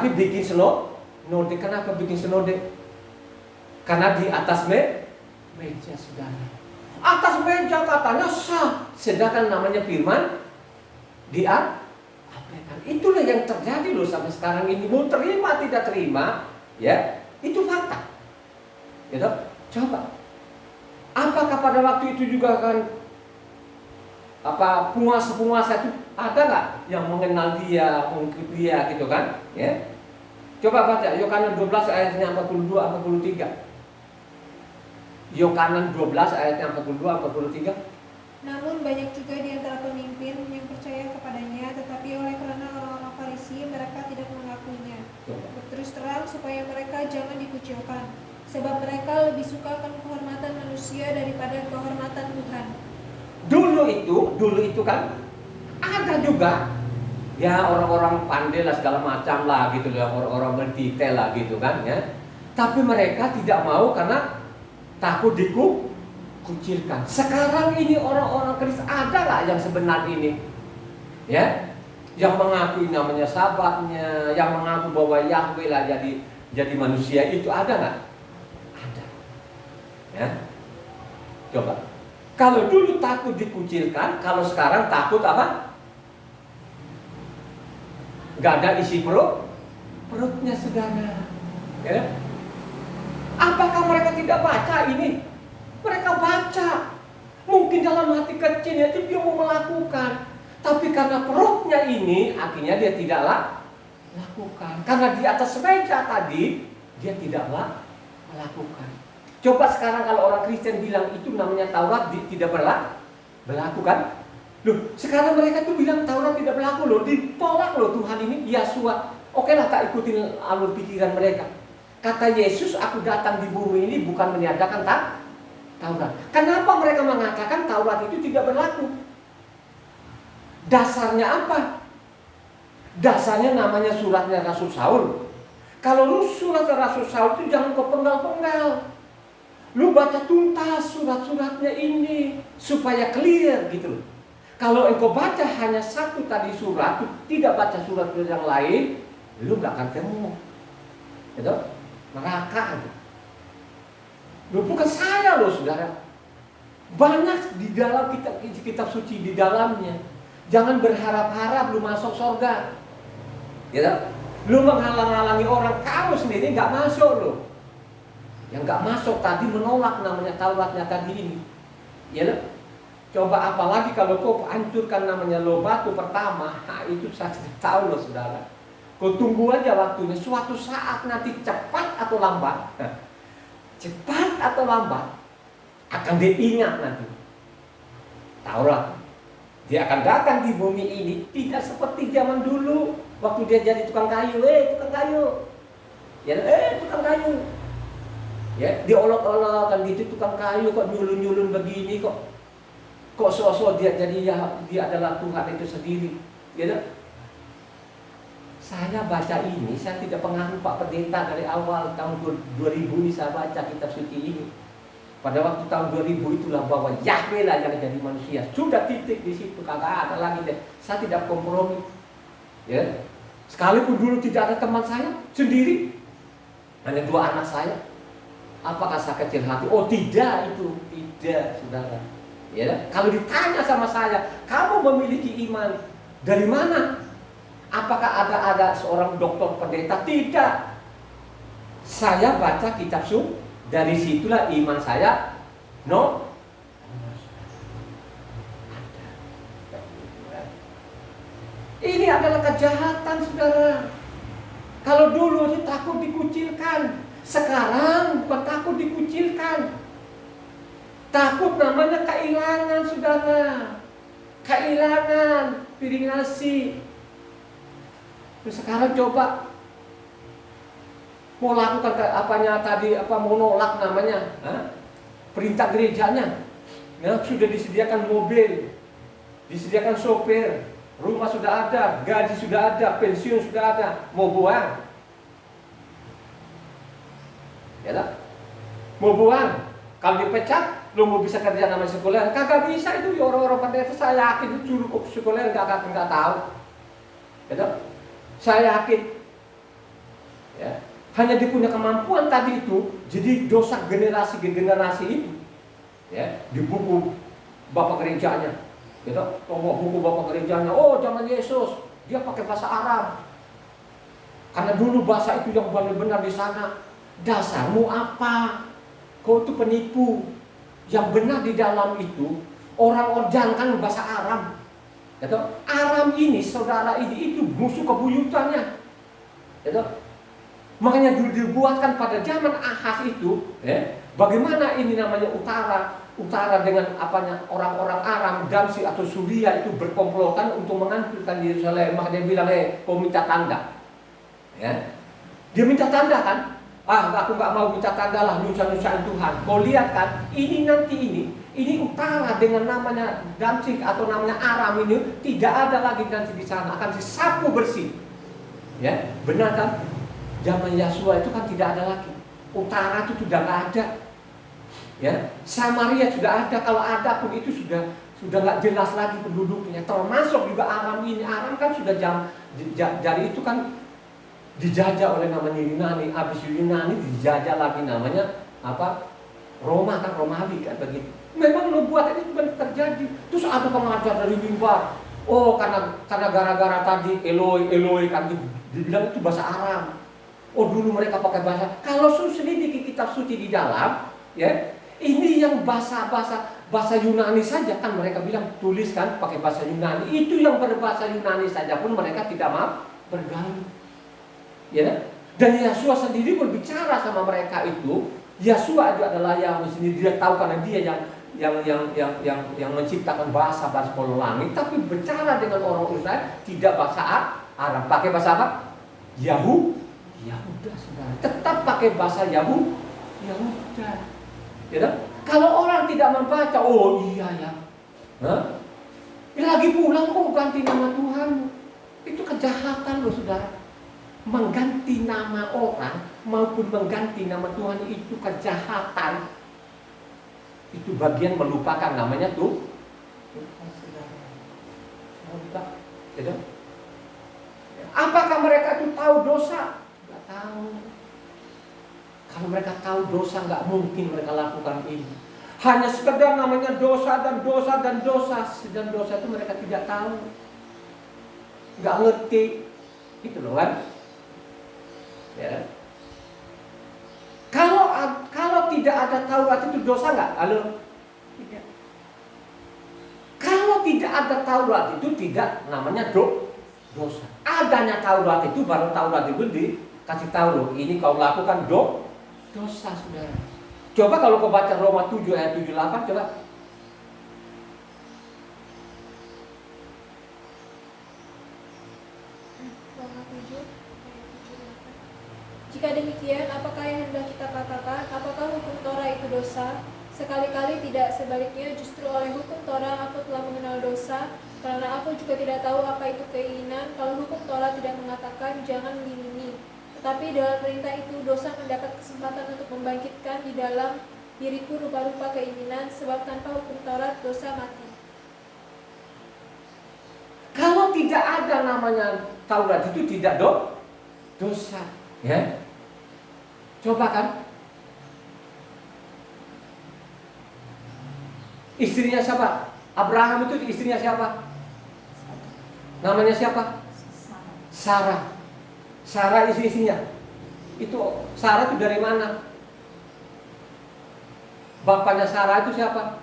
Tapi bikin senode. Kenapa bikin senode? Karena di atas meja, saudara. Atas meja katanya sah, sedangkan namanya firman diabaikan. Itulah yang terjadi loh sampai sekarang ini. Mau terima tidak terima, ya itu fakta. Gitu. Coba, apakah pada waktu itu juga kan penguasa-penguasa itu ada nggak yang mengenal dia, mengikuti dia gitu kan? Ya. Coba baca Yohanan 12 ayatnya 42 43. Yohanan 12 ayatnya 42 43. Namun banyak juga di antara pemimpin yang percaya kepadanya, tetapi oleh karena orang-orang Farisi mereka tidak mengakuinya. Terus terang supaya mereka jangan dikucilkan, sebab mereka lebih suka akan kehormatan manusia daripada kehormatan Tuhan. Dulu itu kan ada juga ya orang-orang pandai lah segala macam lah gitu ya, orang-orang berdetail lah gitu kan ya. Tapi mereka tidak mau karena takut dikucilkan. Sekarang ini orang-orang Kristen ada nggak yang sebenarnya ini? Ya, yang mengakui namanya sahabatnya, yang mengaku bahwa Yahweh lah jadi manusia itu ada nggak? Ada. Ya, coba. Kalau dulu takut dikucilkan, kalau sekarang takut apa? Nggak ada isi perutnya, saudara. Ya. Apakah mereka tidak baca ini? Mereka baca. Mungkin dalam hati kecilnya itu dia mau melakukan, tapi karena perutnya ini akhirnya dia tidaklah lakukan. Karena di atas meja tadi dia tidaklah melakukan. Coba sekarang kalau orang Kristen bilang itu namanya Taurat tidak berlaku kan? Loh, sekarang mereka tuh bilang Taurat tidak berlaku loh, ditolak loh Tuhan ini, Yesua. Oke lah, tak ikutin alur pikiran mereka. Kata Yesus, aku datang di bumi ini bukan meniadakan Taurat. Kenapa mereka mengatakan Taurat itu tidak berlaku? Dasarnya apa? Dasarnya namanya suratnya Rasul Saul. Kalau lu surat Rasul Saul itu jangan kau penggal-penggal. Lu baca tuntas surat-suratnya ini supaya clear gitu. Kalau engkau baca hanya satu tadi surat, tidak baca surat yang lain, lu gak akan temu. Gitu? Neraka. Lu bukan saya loh saudara. Banyak di dalam kitab suci di dalamnya. Jangan berharap-harap lu masuk surga. Gitu? Lu menghalang-halangi orang, kamu sendiri gak masuk loh. Yang gak masuk tadi menolak namanya Tauratnya tadi ini. Ya, coba apalagi kalau kau hancurkan namanya lo batu pertama, itu saya tidak tahu loh saudara. Kau tunggu aja waktunya, suatu saat nanti cepat atau lambat, akan diingat nanti Taurat. Dia akan datang di bumi ini tidak seperti zaman dulu waktu dia jadi tukang kayu, tukang kayu, ya, tukang kayu. Ya, diolok-olok kan gitu tukang kayu kok nyulun-nyulun begini kok sosok dia jadi dia adalah Tuhan itu sendiri. Gitu. Saya baca ini, saya tidak pengaruh Pak Pendeta dari awal tahun 2000 ini saya baca kitab suci ini. Pada waktu tahun 2000 itulah bahwa Yahweh lah yang jadi manusia. Sudah titik di situ, kagak ada lagi deh. Saya tidak kompromi. Ya. Sekalipun dulu tidak ada teman saya sendiri, hanya 2 anak saya. Apakah saya kecil hati? Oh tidak, itu tidak, saudara. Ya, kalau ditanya sama saya, kamu memiliki iman dari mana? Apakah ada seorang dokter pendeta? Tidak. Saya baca kitab suci, dari situlah iman saya Ini adalah kejahatan, saudara. Kalau dulu itu takut dikucilkan. Sekarang bukan takut dikucilkan, takut namanya kehilangan, saudara. Kehilangan piring nasi. Terus sekarang coba mau lakukan apanya tadi, mau nolak namanya, perintah gerejanya. Ya, sudah disediakan mobil, disediakan sopir, rumah sudah ada, gaji sudah ada, pensiun sudah ada, mau buang. Ya tak? Mau buang, kalau dipecat, lu mau bisa kerja nama sekolah, kagak bisa itu orang-orang pendeta. Saya yakin itu cukup sekolah nggak tahu, ya tak? Saya yakin hanya dia punya kemampuan tadi itu, jadi dosa generasi ke generasi itu, ya, di buku bapak gerejanya, gitu, buku bapak gerejanya, oh zaman Yesus, dia pakai bahasa Arab, karena dulu bahasa itu yang benar-benar di sana. Dasarmu apa? Kau itu penipu. Yang benar di dalam itu orang jangan bahasa Aram. Gitu. Aram ini, saudara ini itu musuh kebuyutannya. Gitu. Makanya dulu dibuatkan pada zaman Ahaz itu, bagaimana ini namanya utara dengan apanya orang-orang Aram, Damsi atau Suria itu berkomplotan untuk menghancurkan Yerusalem. Maka dia bilang, kau minta tanda. Ya. Dia minta tanda kan? Aku nggak mau minta tanda lah, nyusahin Tuhan. Kau lihat kan, ini utara dengan namanya Damsik atau namanya Aram ini tidak ada lagi nanti di sana, akan disapu bersih. Ya, benar kan? Zaman Yosua itu kan tidak ada lagi. Utara itu sudah nggak ada. Ya, Samaria sudah ada, kalau ada pun itu sudah nggak jelas lagi penduduknya. Termasuk juga Aram ini. Aram kan sudah jadi itu kan dijajah oleh namanya Yunani, habis Yunani dijajah lagi namanya apa? Roma kan, Romawi kan begitu. Memang nubuat itu benar terjadi. Terus ada pengajar dari mimbar. Oh, karena gara-gara tadi Eloi kan dibilang itu bahasa Aram. Oh, dulu mereka pakai bahasa. Kalau selidiki kitab suci di dalam, ya, ini yang bahasa Yunani saja kan mereka bilang tuliskan pakai bahasa Yunani. Itu yang berbahasa Yunani saja pun mereka tidak mau bergaul. Ya, dan Yosua sendiri berbicara sama mereka itu. Yosua itu adalah yang sendiri, dia tahu karena dia yang menciptakan bahasa pola langit, tapi bicara dengan orang Israel tidak bahasa Arab, pakai bahasa apa? Yahuda, saudara. Tetap pakai bahasa Yahuda. Ya, kalau orang tidak membaca, oh iya ya, lagi pulang kok ganti nama Tuhan, itu kejahatan loh, saudara. Mengganti nama orang maupun mengganti nama Tuhan itu kejahatan. Itu bagian melupakan namanya Tuhan. Apakah mereka itu tahu dosa? Nggak tahu. Kalau mereka tahu dosa, nggak mungkin mereka lakukan ini. Hanya sekedar namanya dosa dan dosa dan dosa, dan dosa itu mereka tidak tahu, nggak ngerti, itu loh kan? Ya. Kalau tidak ada Taurat itu dosa nggak? Halo? Tidak. Kalau tidak ada Taurat itu tidak namanya dosa. Adanya Taurat itu baru Taurat itu dikasih tahu loh, ini kau lakukan dosa, saudara. Coba kalau kau baca Roma 7 ayat 78, coba. Jika demikian, apakah yang hendak kita katakan? Apakah hukum Torah itu dosa? Sekali-kali tidak, sebaliknya justru oleh hukum Torah aku telah mengenal dosa, karena aku juga tidak tahu apa itu keinginan. Kalau hukum Torah tidak mengatakan jangan mengingini, tetapi dalam perintah itu dosa mendapat kesempatan untuk membangkitkan di dalam diriku rupa-rupa keinginan, sebab tanpa hukum Torah dosa mati. Kalau tidak ada namanya Taurat itu tidak dosa, ya. Coba kan, istrinya siapa? Abraham itu istrinya siapa? Namanya siapa? Sarah. Sarah istrinya. Itu Sarah itu dari mana? Bapaknya Sarah itu siapa?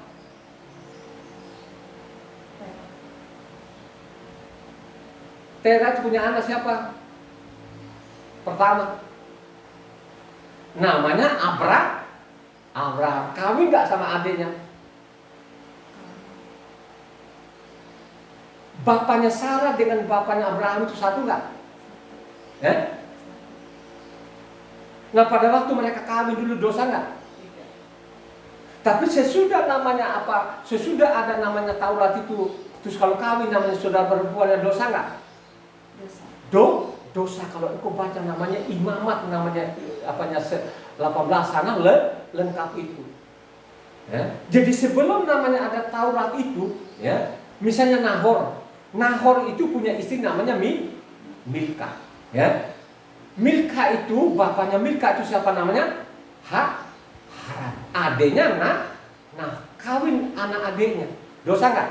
Terah punya anak siapa? Pertama namanya Abraham. Kawin gak sama adiknya? Bapaknya Sarah dengan bapaknya Abraham itu satu gak? Nah pada waktu mereka kawin dulu dosa gak? Tapi sesudah namanya apa? Sesudah ada namanya Taurat itu, terus kalau kawin namanya saudara perempuan, dosa gak? Dosa. Kalau engkau baca namanya imamat, namanya apanya 18 sana lengkap itu. Ya. Jadi sebelum namanya ada Taurat itu, ya, misalnya Nahor itu punya istri namanya Milka, ya. Milka itu, bapaknya Milka itu siapa namanya? Haran. Adiknya kawin anak adiknya. Dosa nggak?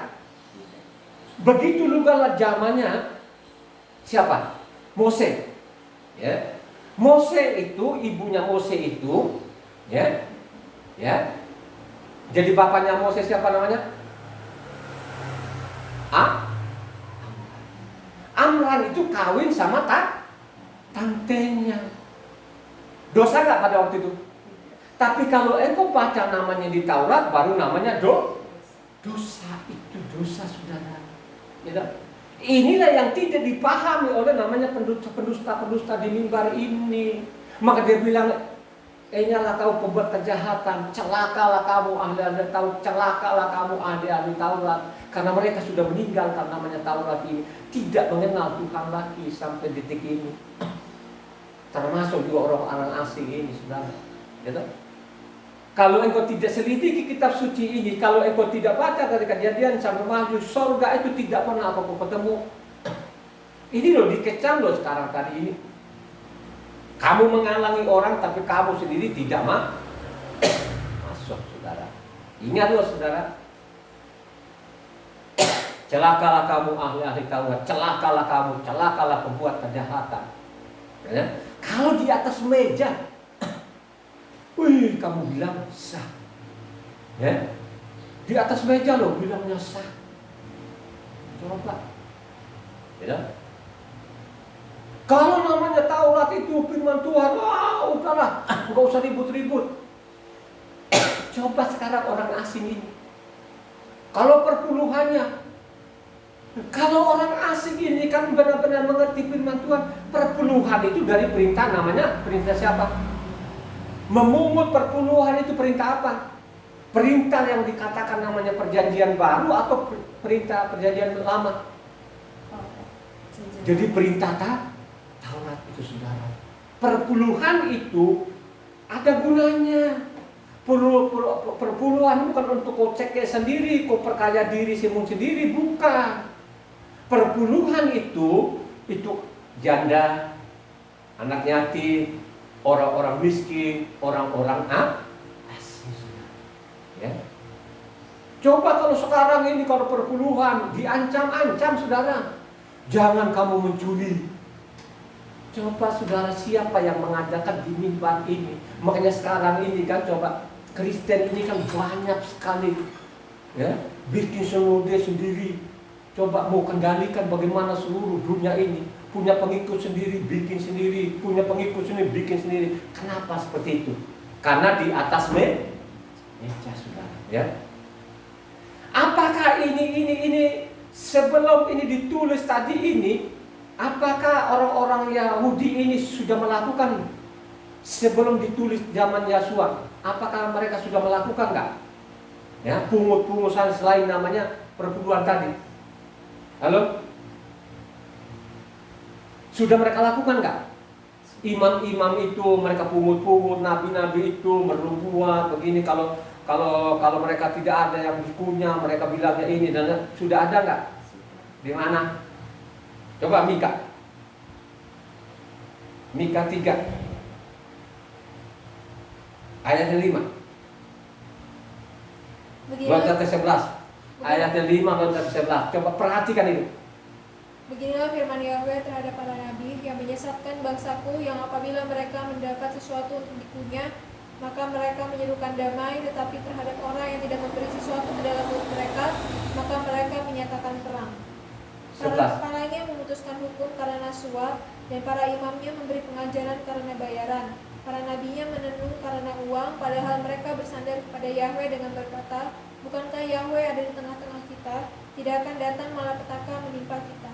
Begitu juga zamannya siapa? Mose. Ya. Mose itu, ibunya Mose itu, ya. Jadi bapaknya Mose siapa namanya? Amran itu kawin sama tantenya. Dosa nggak pada waktu itu? Tapi kalau engkau baca namanya di Taurat, baru namanya dosa. Itu dosa, saudara. Ya, inilah yang tidak dipahami oleh namanya pendusta di mimbar ini. Maka dia bilang, nyalah kau pembuat kejahatan, celakalah kamu ahli-ahli Taurat, celakalah kamu ahli-ahli Taurat. Karena mereka sudah meninggalkan namanya Taurat ini, tidak mengenal Tuhan lagi sampai detik ini. Termasuk juga orang-orang asing ini, saudara. Gitu? Kalau engkau tidak selidiki kitab suci ini, kalau engkau tidak baca dari Kejadian sampai Wahyu, surga itu tidak pernah kau ketemu. Ini loh dikecam loh sekarang tadi ini. Kamu menghalangi orang, tapi kamu sendiri tidak masuk, saudara. Ingat loh, saudara. Celakalah kamu ahli-ahli Taurat, celakalah kamu, celakalah pembuat kejahatan. Ya? Kalau di atas meja, wih, kamu bilang sah. Ya? Di atas meja loh bilangnya sah. Coba. Ya? Kalau namanya Taurat itu firman Tuhan, udahlah, nggak usah ribut-ribut. Coba sekarang orang asing ini, kalau perpuluhannya, kalau orang asing ini kan benar-benar mengerti firman Tuhan, perpuluhan itu dari perintah, namanya perintah siapa? Memungut perpuluhan itu perintah apa? Perintah yang dikatakan namanya perjanjian baru atau perintah perjanjian lama? Jadi perintah Taurat itu, saudara. Perpuluhan itu ada gunanya. Perpuluhan bukan untuk kau cek sendiri, kau perkaya diri sendiri, bukan. Perpuluhan itu janda, anak yatim, orang-orang miskin, orang-orang asing. Ya. Coba kalau sekarang ini kalau perpuluhan diancam-ancam, saudara. Jangan kamu mencuri. Coba saudara, siapa yang mengajarkan di mimbar ini? Makanya sekarang ini kan coba Kristen ini kan banyak sekali, ya, bikin sendiri. Coba mau kendalikan bagaimana seluruh dunia ini, punya pengikut sendiri, bikin sendiri, punya pengikut sendiri, bikin sendiri. Kenapa seperti itu? Karena di atas meja, saudara. Ya. Apakah ini sebelum ini ditulis tadi ini, apakah orang-orang Yahudi ini sudah melakukan sebelum ditulis zaman Yosua? Apakah mereka sudah melakukan enggak? Ya, pungut-pungutan selain namanya perpuluhan tadi. Halo? Sudah mereka lakukan enggak? Imam-imam itu mereka pungut-pungut, nabi-nabi itu berbuat begini. Kalau mereka tidak ada yang dikunyah, mereka bilangnya ini dan sudah ada enggak? Di mana? Coba Mika 3 ayat 5. Loncat ke 11. Ayat 5 loncat ke 11. Coba perhatikan itu. Beginilah firman Yahweh terhadap para nabi yang menyesatkan bangsaku, yang apabila mereka mendapat sesuatu untuk dikunyah, maka mereka menyerukan damai, tetapi terhadap orang yang tidak memberi sesuatu ke dalam mulut mereka, maka mereka menyatakan perang. Para kepalanya memutuskan hukum karena suap, dan para imamnya memberi pengajaran karena bayaran. Para nabinya menenung karena uang, padahal mereka bersandar kepada Yahweh dengan berkata, bukankah Yahweh ada di tengah-tengah kita? Tidak akan datang malapetaka menimpa kita.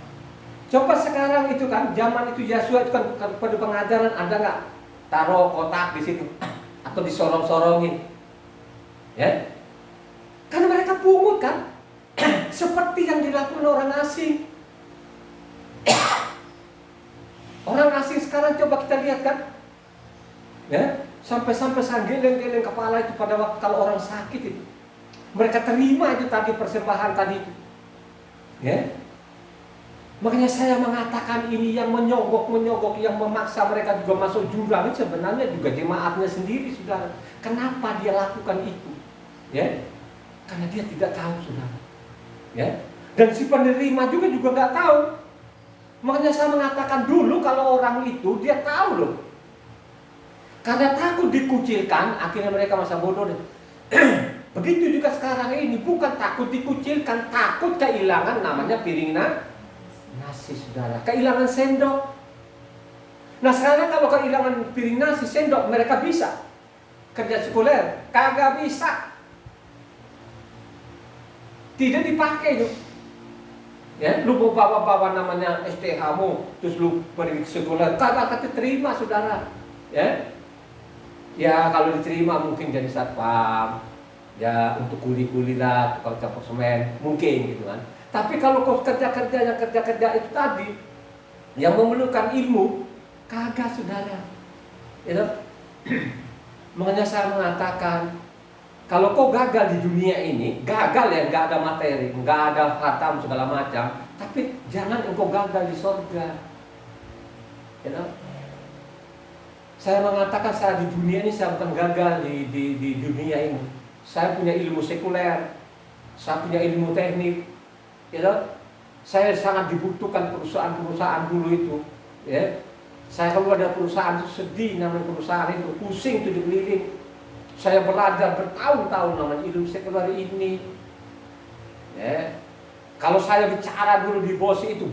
Coba sekarang itu kan, zaman itu Yosua itu kan pada pengajaran ada nggak? Taruh kotak di situ atau disorong-sorongin, ya? Karena mereka pungut kan, seperti yang dilakukan orang asing. Orang asing sekarang coba kita lihat kan, ya, sampai geleng-geleng kepala itu pada waktu kalau orang sakit itu, mereka terima itu tadi persembahan tadi itu, ya. Makanya saya mengatakan ini yang menyogok, yang memaksa mereka juga masuk jurang, sebenarnya juga jemaatnya sendiri, saudara. Kenapa dia lakukan itu? Ya, karena dia tidak tahu, saudara. Ya, dan si penerima juga nggak tahu. Makanya saya mengatakan dulu kalau orang itu dia tahu loh. Karena takut dikucilkan, akhirnya mereka masa bodoh deh. Begitu juga sekarang ini, bukan takut dikucilkan, takut kehilangan namanya piring nasi, saudara. Kehilangan sendok. Nah sekarang kalau kehilangan piring nasi, sendok, mereka bisa kerja sekuler? Kagak bisa. Tidak dipakai itu. Ya, lu mau bawa namanya STH-mu, terus lu pergi sekuler, kagak terima, saudara. Ya kalau diterima mungkin jadi satpam, ya untuk kuli-kuli lah, kalau campur semen, mungkin gitu kan. Tapi kalau kau kerja itu tadi, yang memerlukan ilmu, kagak, saudara. You Makanya saya mengatakan, kalau kau gagal di dunia ini, gagal ya, nggak ada materi, nggak ada harta segala macam, tapi jangan engkau gagal di surga. Saya mengatakan saya di dunia ini saya bukan gagal di dunia ini. Saya punya ilmu sekuler, saya punya ilmu teknik, saya sangat dibutuhkan perusahaan dulu itu. Ya. Saya kalau ada perusahaan itu sedih, namanya perusahaan itu pusing itu dikeliling. Saya belajar bertahun-tahun namanya ilmu sekuler ini. Ya. Kalau saya bicara dulu di bos itu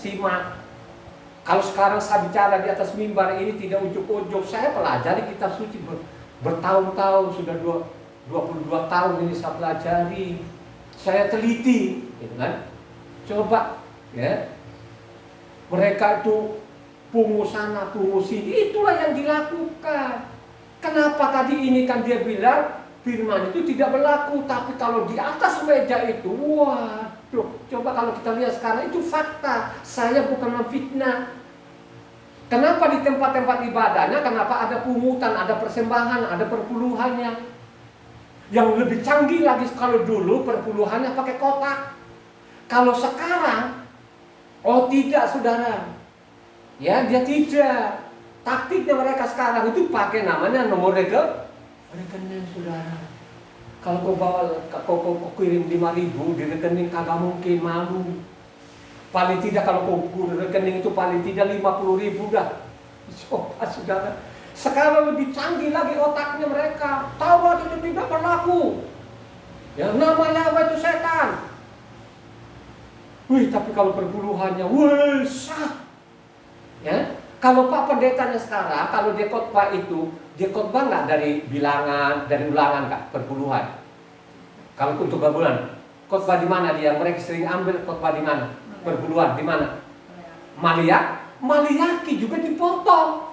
simak. Kalau sekarang saya bicara di atas mimbar ini tidak ujuk-ujuk, saya pelajari kitab suci bertahun-tahun, sudah 22 tahun ini saya pelajari. Saya teliti, gitu kan? Coba, ya. Mereka itu pungut sana, pungut sini, itulah yang dilakukan. Kenapa tadi ini kan dia bilang firman itu tidak berlaku, tapi kalau di atas meja itu, waduh, coba kalau kita lihat sekarang itu fakta. Saya bukan memfitnah. Kenapa di tempat-tempat ibadahnya, kenapa ada pungutan, ada persembahan, ada perpuluhannya? Yang lebih canggih lagi, kalau dulu perpuluhannya pakai kotak. Kalau sekarang, oh tidak, saudara. Ya, dia tidak. Taktiknya mereka sekarang itu pakai namanya nomor rekening, saudara. Kalau kau kirim 5.000 di rekening, kagak mungkin, malu. Paling tidak kalau kau rekening itu paling tidak 50.000 dah. Coba, saudara. Sekarang lebih canggih lagi otaknya mereka. Taurat itu tidak berlaku. Ya, nama Yahweh itu setan. Wih, tapi kalau perpuluhannya, wih, sah. Ya, kalau Pak Pendetanya sekarang, kalau dia khotbah itu, dia khotbah nggak dari bilangan, dari ulangan kak, perpuluhan. Kalau untuk bulan, khotbah di mana dia? Mereka sering ambil khotbah di mana? Perpuluhan di mana? Maliaki juga dipotong.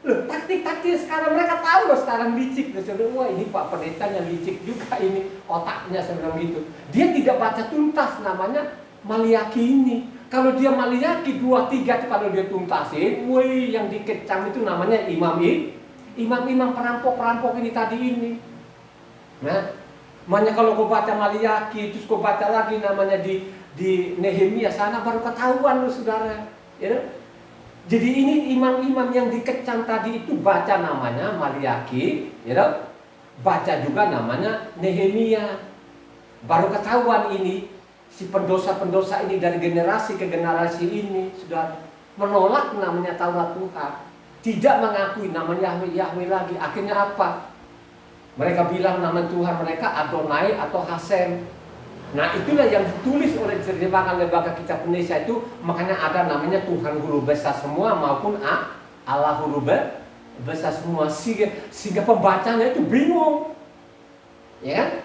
Loh, taktik-taktik sekarang mereka tahu loh, sekarang licik. Wah, ini Pak Pendetanya licik juga ini otaknya, sebenarnya gitu. Dia tidak baca tuntas namanya Maliaki ini. Kalau dia Maliaki 2-3 itu kalau dia tuntasin, woi yang dikecam itu namanya imam perampok ini tadi ini. Nah, makanya kalau kau baca Maliaki, terus kau baca lagi namanya di Nehemia sana, baru ketahuan loh, saudara. Ya? Jadi ini imam-imam yang dikecam tadi itu baca namanya Maliaki, ya? Baca juga namanya Nehemia. Baru ketahuan ini si pendosa-pendosa ini dari generasi ke generasi ini sudah menolak namanya Taurat Tuhan, tidak mengakui namanya Yahweh lagi. Akhirnya apa? Mereka bilang nama Tuhan mereka Adonai atau Hasem. Nah itulah yang ditulis oleh terjemahan lembaga kitab Indonesia itu. Makanya ada namanya Tuhan huruf besar semua maupun Allah huruf besar semua, sehingga pembacanya itu bingung, ya.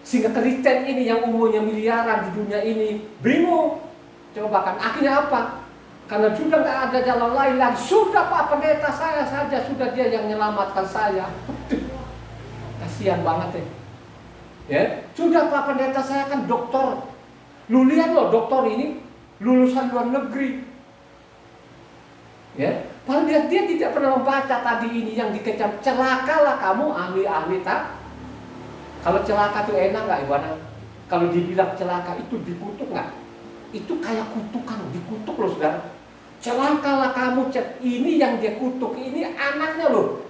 Sehingga Kristen ini yang umurnya miliaran di dunia ini bingung. Coba kan akhirnya apa? Karena sudah nggak ada jalan lain lagi. Sudah Pak Pendeta saya saja, sudah dia yang menyelamatkan saya. Kasihan banget ya. Ya, sudah Pak Pendeta saya kan dokter. Lu lihat loh, dokter ini lulusan luar negeri. Ya, padahal dia tidak pernah membaca tadi ini yang dikecam. Celakalah kamu ahli-ahli tak. Kalau celaka itu enak nggak ibadah? Kalau dibilang celaka itu dikutuk nggak? itu kayak kutukan, dikutuk loh saudara. Celakalah kamu, ini yang dia kutuk, ini anaknya loh.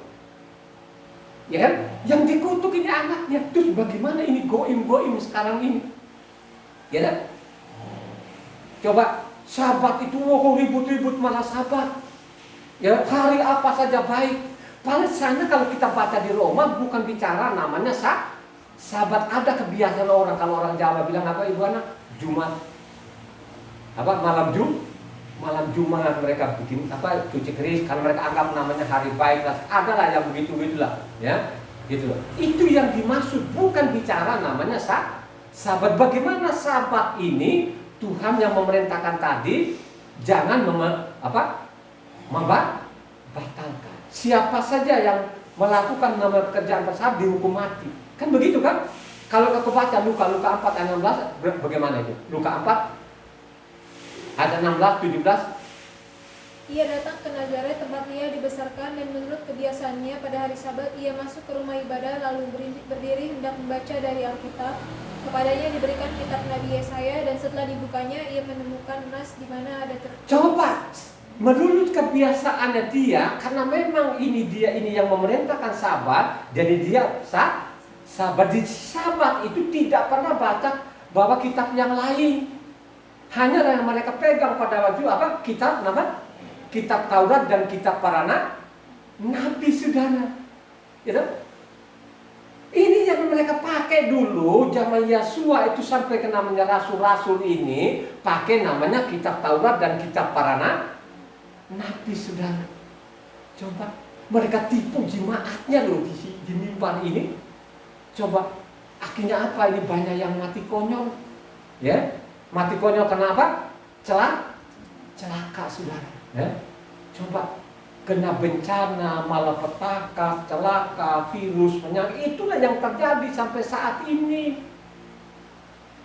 Ya kan? Yang dikutuk ini anaknya. Terus bagaimana ini goim sekarang ini? Ya kan? Coba Sabat itu ribut-ribut malah Sabat. Ya, hari apa saja baik. Pasalnya kalau kita baca di Roma bukan bicara namanya Sabat. Ada kebiasaan orang, kalau orang Jawa bilang apa ibu anak? Jumat. Apa malam Jumat mereka bikin apa cuci keris karena mereka anggap namanya hari baik lah. Ada lah yang begitulah, ya. Gitu. Itu yang dimaksud, bukan bicara namanya Sabat. Bagaimana Sabat ini Tuhan yang memerintahkan tadi jangan membatalkan. Siapa saja yang melakukan nama pekerjaan tersebut dihukum mati. Kan begitu kan? Kalau kita baca Luka 4 ayat 16 bagaimana itu? Luka 4 ayat 16 17. Ia datang ke Nazaret tempat ia dibesarkan, dan menurut kebiasaannya pada hari Sabat ia masuk ke rumah ibadah lalu berdiri hendak membaca dari Alkitab. Kepadanya diberikan kitab Nabi Yesaya, dan setelah dibukanya ia menemukan nas di mana ada Coba menurut kebiasaannya dia, karena memang ini yang memerintahkan Sabat, jadi dia Sabat. Di Sabat itu tidak pernah baca bahwa kitab yang lain. Hanya yang mereka pegang pada waktu kitab Taurat dan kitab para nabi, saudara. Gitu? Ini yang mereka pakai dulu zaman Yesua itu sampai ke namanya rasul-rasul ini pakai namanya kitab Taurat dan kitab para nabi, saudara. Coba mereka tipu jemaatnya loh di mimbar ini. Coba akhirnya apa? Ini banyak yang mati konyol, ya. Mati konyol kenapa? Celaka, saudara. Ya. Coba kena bencana, malapetaka, celaka, virus, penyakit, itulah yang terjadi sampai saat ini.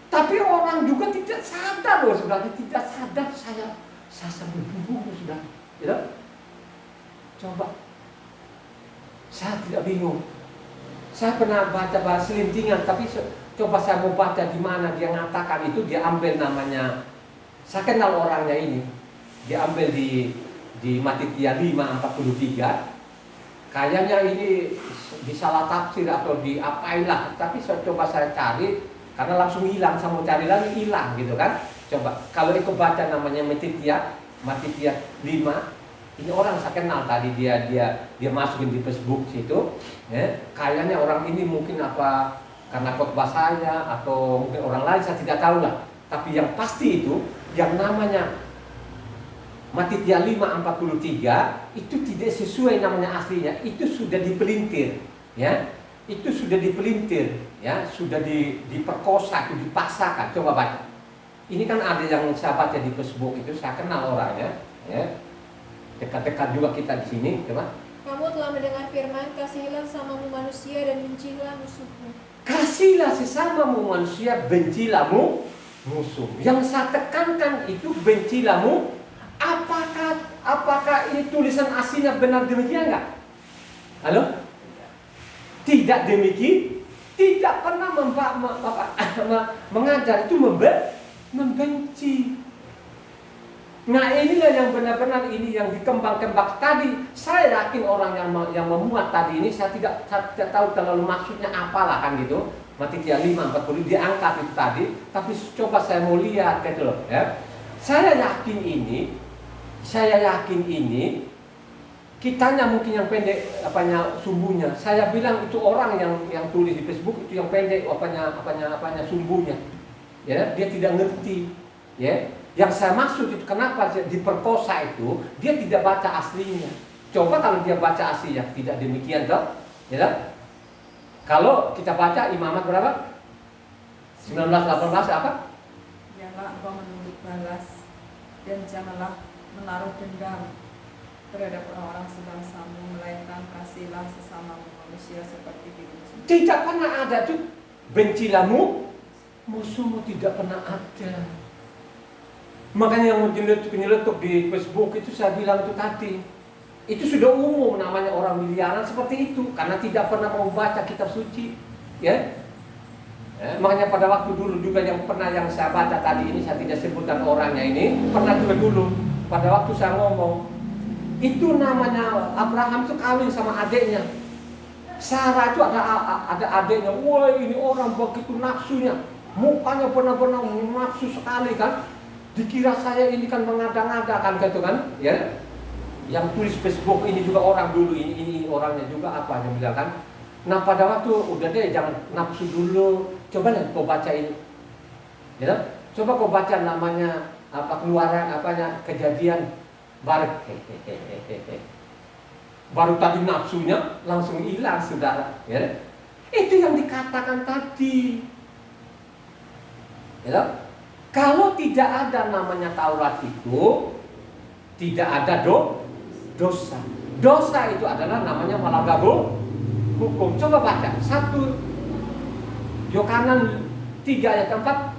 Tapi orang juga tidak sadar loh, saudara. Tidak sadar saya sampai bingung, saudara. Ya? Coba, saya tidak bingung. Saya pernah baca bahasa selintingan, tapi coba saya mau baca di mana dia ngatakan itu, dia ambil namanya, saya kenal orangnya ini, dia ambil di Matitia 5:43. Kayaknya ini disalah tafsir atau diapailah, tapi coba saya cari karena langsung hilang, saya mau cari lagi hilang gitu kan. Coba kalau itu baca namanya Matitia 5, ini orang saya kenal tadi, dia masukin di Facebook situ, ya. Kayaknya orang ini mungkin apa karena khotbah saya atau mungkin orang lain, saya tidak tahu lah. Tapi yang pasti itu yang namanya Matitia 5:43 itu tidak sesuai namanya aslinya, itu sudah dipelintir, ya. Itu sudah dipelintir, ya, sudah diperkosa, itu dipaksakan. Coba baca. Ini kan ada yang saya baca di Facebook itu, saya kenal orangnya, ya. Dekat-dekat juga kita di sini, coba. Kamu telah mendengar firman, kasihilah sesamamu manusia dan bencilah musuhmu. Kasihilah sesamamu manusia, bencilah musuh. Yang saya tekankan itu bencilah. Apakah ini tulisan aslinya benar demikian enggak? Halo? Tidak demikian. Tidak pernah mengajar itu membenci. Nah inilah yang benar-benar ini yang dikembang-kembang tadi. Saya yakin orang yang memuat tadi ini, saya tidak tahu terlalu maksudnya apalah kan gitu. Matitia 5:40 diangkat itu tadi. Tapi coba saya mau lihat gitu loh, ya. Saya yakin ini kitanya mungkin yang pendek sumbunya. Saya bilang itu orang yang tulis di Facebook itu yang pendek sumbunya. Ya, dia tidak ngerti. Ya. Yang saya maksud itu kenapa diperkosa itu dia tidak baca aslinya. Coba kalau dia baca aslinya tidak demikian toh. Ya. Kalau kita baca Imamat berapa? 19:18 apa? Janganlah engkau menuntut balas dan janganlah menaruh dendam terhadap orang-orang sebangsamu, melainkan kasihilah sesamamu manusia seperti dirimu sendiri. Tidak pernah ada tuh bencilah musuhmu, tidak pernah ada. Makanya yang menyeletuk di Facebook itu saya bilang itu tadi, itu sudah umum namanya orang miliaran seperti itu karena tidak pernah mau baca kitab suci, ya. Ya, makanya pada waktu dulu juga yang pernah yang saya baca tadi ini, saya tidak sebutkan orangnya ini, pernah juga dulu pada waktu saya ngomong itu namanya Abraham itu kawin sama adiknya. Sarah itu ada adiknya. Wah, ini orang begitu nafsunya, mukanya benar-benar nafsu sekali kan. Dikira saya ini kan mengada-ngada kan gitu kan, ya. Yang tulis Facebook ini juga orang dulu, ini orangnya juga apa yang bilang kan. Nah pada waktu udah deh jangan nafsu dulu, coba deh kau baca ini, ya. Coba kau baca namanya apa Keluaran apanya Kejadian, baru tadi nafsunya langsung hilang saudara, ya. Itu yang dikatakan tadi, ya. Kalau tidak ada namanya Taurat itu tidak ada dosa. Dosa itu adalah namanya melanggar hukum. Coba baca 1 Yohanan 3 ayat 4.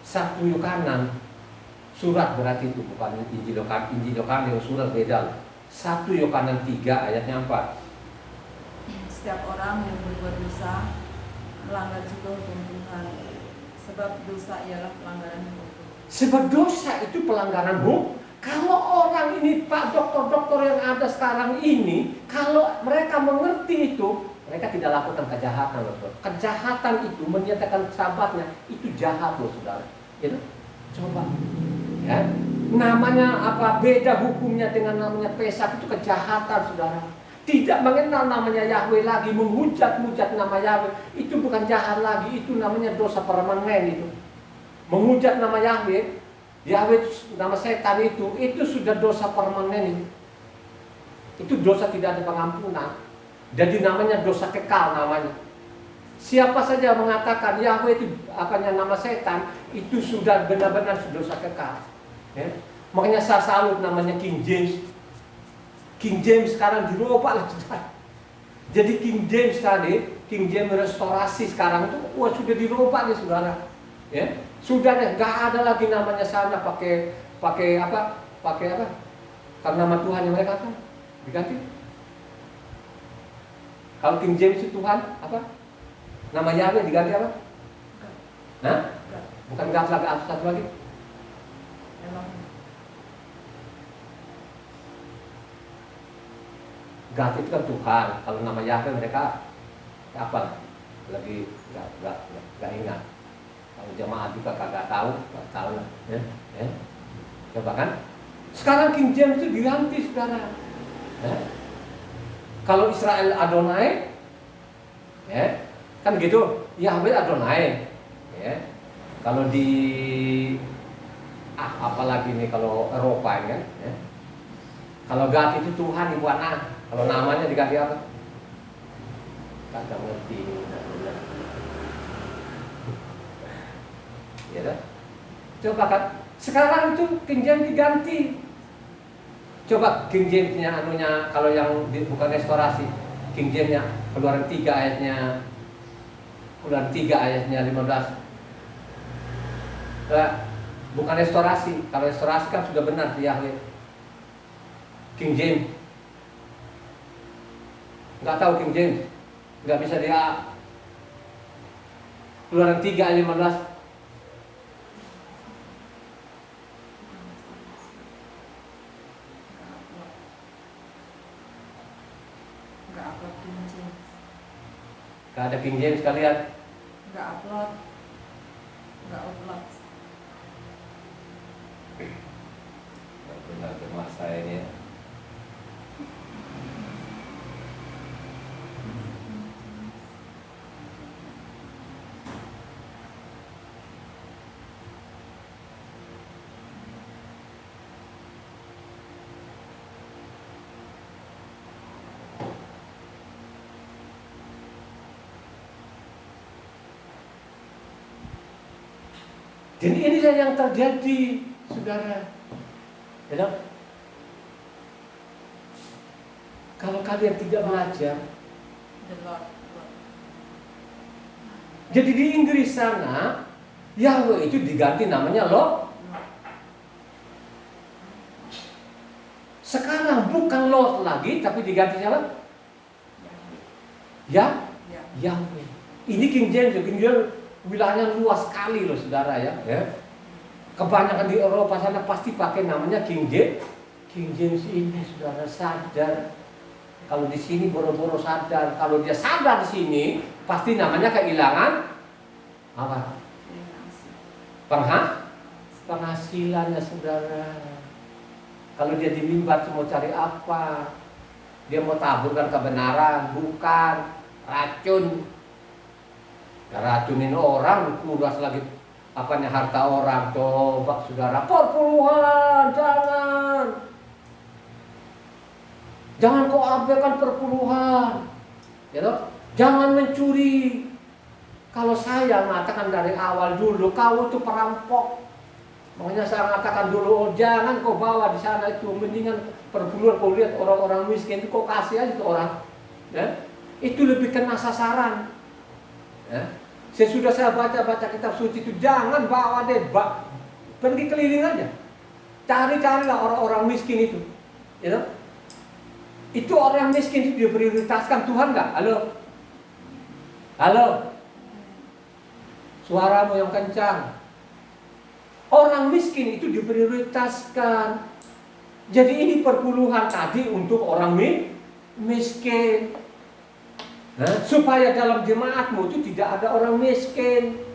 Satu Yohanan surat berarti itu bukan Injil Yohanan yang surat beda. 1 Yohanan 3 ayatnya 4. Setiap orang yang berbuat dosa melanggar juga hukum Tuhan, sebab dosa ialah pelanggaran hukum. Sebab dosa itu pelanggaran hukum. Kalau orang ini Pak dokter-dokter yang ada sekarang ini, kalau mereka mengerti itu, mereka tidak lakukan kejahatan loh. Kejahatan itu menyatakan sahabatnya itu jahat loh saudara. Gitu? Coba, ya. Namanya apa? Beda hukumnya dengan namanya pesak itu kejahatan saudara. Tidak mengenal namanya Yahweh lagi, menghujat-hujat nama Yahweh, itu bukan jahat lagi, itu namanya dosa permanen itu. Menghujat nama Yahweh, Yahweh nama setan itu sudah dosa permanen itu. Itu dosa tidak ada pengampunan. Jadi namanya dosa kekal namanya. Siapa saja mengatakan Yahweh itu apanya nama setan, itu sudah benar-benar dosa kekal. Ya. Makanya saya salut namanya King James. King James sekarang dirubah lagi. Jadi King James tadi, King James restorasi sekarang itu wah sudah dirubah nih saudara. Ya, sudah deh, nggak ada lagi namanya sana pakai apa? Karena nama Tuhan yang mereka kan diganti. Kalau King James itu Tuhan apa? Nama Yahweh diganti apa? Nah, bukan nggak lagi satu lagi. God itu kan Tuhan. Kalau nama Yahweh mereka apa? Lagi nggak ingat. Kalau jemaat juga kagak tahu lah. Ya. Coba kan? Sekarang King James itu diganti saudara. Ya. Kalau Israel Adonai, ya, kan gitu. Yahweh Adonai. Ya. Kalau di apalagi nih kalau Eropa kan? Ya. Kalau God itu Tuhan Ibu Ana. Kalau namanya diganti apa? Kagak ngerti. Ya kan? Coba kan. Sekarang itu King James diganti. Coba King James-nya anunya kalau yang bukan restorasi. King James-nya Keluaran 3 ayatnya 15. Bukan restorasi. Kalau restorasi kan sudah benar di Yahweh. King James. Nggak tahu King James, nggak bisa dia. Keluaran 3 ayat 15. Nggak upload King James. Nggak ada King James kalian. Nggak upload. Benar jemaah saya ini. Jadi ini yang terjadi, saudara. Ya, kalau kalian tidak belajar, jadi di Inggris sana Yahweh itu diganti namanya bukan Lord lagi, tapi diganti siapa? Ya, Yahweh. Ini King James wilayahnya luas sekali loh saudara ya. Kebanyakan di Eropa sana pasti pakai namanya King James. King James ini saudara sadar. Kalau di sini boro-boro sadar, kalau dia sadar di sini pasti namanya kehilangan apa? Penghasilannya saudara. Kalau dia di mimbar mau cari apa? Dia mau taburkan kebenaran, bukan racun. Ya, racunin orang, kuras lagi apanya harta orang. Coba saudara, perpuluhan, jangan kau abaikan perpuluhan, ya toh? Jangan mencuri. Kalau saya mengatakan dari awal dulu, kau itu perampok. Makanya saya mengatakan dulu, jangan kau bawa di sana itu, mendingan perpuluhan kau lihat orang-orang miskin itu kau kasih aja tuh orang, ya? Itu lebih kena sasaran. Ya. Sesudah saya baca kitab suci itu, jangan bawa deh, pergi keliling aja, cari-carilah orang-orang miskin itu, ya. Itu orang miskin itu diprioritaskan Tuhan nggak? Halo, suaramu yang kencang. Orang miskin itu diprioritaskan. Jadi ini perpuluhan tadi untuk orang miskin. Supaya dalam jemaatmu itu tidak ada orang miskin.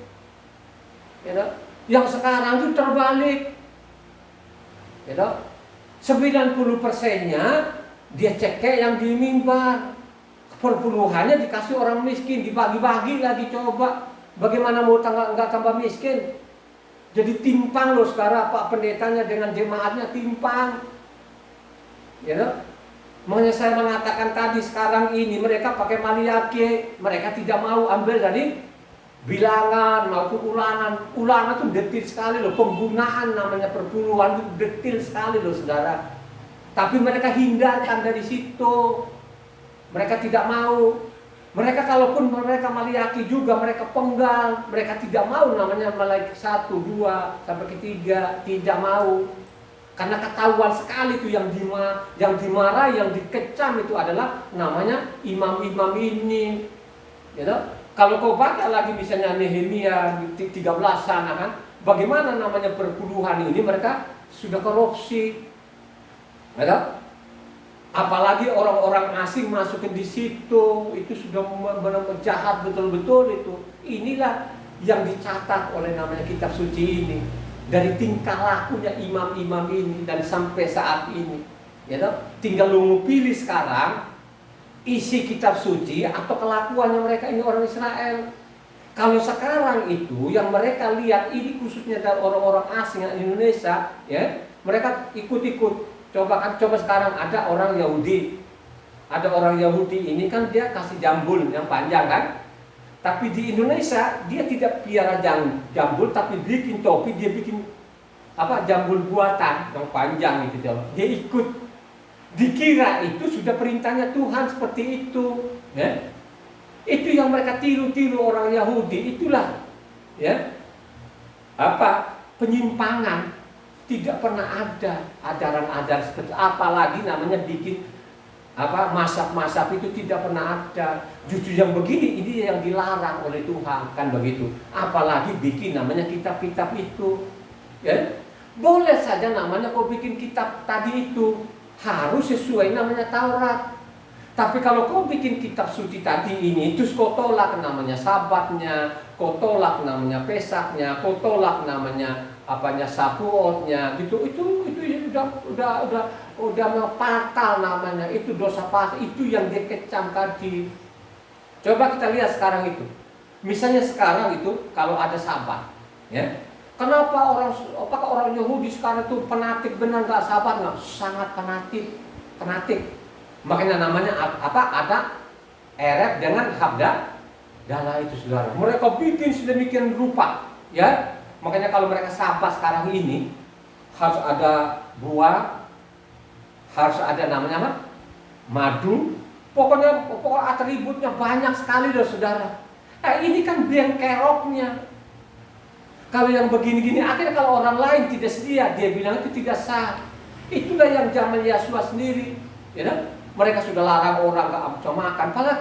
Ya, yang sekarang itu terbalik. Ya, 90%-nya dia cekek yang di mimbar. Perpuluhannya dikasih orang miskin, dibagi-bagi lagi, coba. Bagaimana mau nggak tambah miskin? Jadi timpang loh sekarang Pak pendetanya dengan jemaatnya timpang. Ya, makanya saya mengatakan tadi sekarang ini mereka pakai Maliaki, mereka tidak mau ambil dari bilangan maupun ulangan. Ulangan itu detil sekali loh, penggunaan namanya perpuluhan itu detil sekali loh saudara. Tapi mereka hindarkan dari situ. Mereka tidak mau. Mereka kalaupun mereka Maliaki juga mereka penggal, mereka tidak mau namanya Maliaki 1, 2 sampai ke 3, tidak mau. Karena ketahuan sekali itu yang dimarah, yang dikecam itu adalah namanya imam-imam ini. Gitu? Kalau kau baca lagi misalnya Nehemia 13 sana kan, bagaimana namanya perpuluhan ini mereka sudah korupsi. Gitu? Apalagi orang-orang asing masukin di situ, itu sudah benar-benar jahat betul-betul itu. Inilah yang dicatat oleh namanya kitab suci ini. Dari tingkah lakunya imam-imam ini dan sampai saat ini. Ya toh? Tinggal lu pilih sekarang isi kitab suci atau kelakuannya mereka ini orang Israel. Kalau sekarang itu yang mereka lihat ini khususnya dari orang-orang asing yang Indonesia, ya, mereka ikut-ikut. Coba sekarang ada orang Yahudi. Ada orang Yahudi ini kan dia kasih jambul yang panjang kan. Tapi di Indonesia dia tidak piara jambul tapi bikin topi, dia bikin jambul buatan yang panjang gitu. Dia ikut. Dikira itu sudah perintahnya Tuhan seperti itu, ya. Itu yang mereka tiru-tiru orang Yahudi, itulah ya. Penyimpangan. Tidak pernah ada ajaran-ajaran seperti apalagi namanya bikin masab-masab itu tidak pernah ada. Justru yang begini ini yang dilarang oleh Tuhan kan begitu. Apalagi bikin namanya kitab-kitab itu. Ya? Boleh saja namanya kau bikin kitab tadi itu harus sesuai namanya Taurat. Tapi kalau kau bikin kitab suci tadi ini terus kau tolak namanya Sabatnya, kau tolak namanya Pesaknya, kau tolak namanya Sapuotnya gitu, itu udah fatal namanya, itu dosa fatal, itu yang dikecam tadi. Coba kita lihat sekarang itu, misalnya sekarang itu kalau ada Sabat, ya, kenapa orang Yahudi sekarang itu fanatik benar nggak Sabat nggak, sangat fanatik, makanya namanya ada Ereb dengan Habdalah itu saudara, mereka bikin sedemikian rupa, ya. Makanya kalau mereka Sabat sekarang ini harus ada buah, harus ada namanya apa? Madu. Pokoknya atributnya banyak sekali loh saudara. Ini kan biang keroknya. Kalau yang begini-gini, akhirnya kalau orang lain tidak sedia, dia bilang itu tidak sah. Itulah yang zaman Yesua sendiri. Ya kan? Mereka sudah larang orang gak bisa makan. Padahal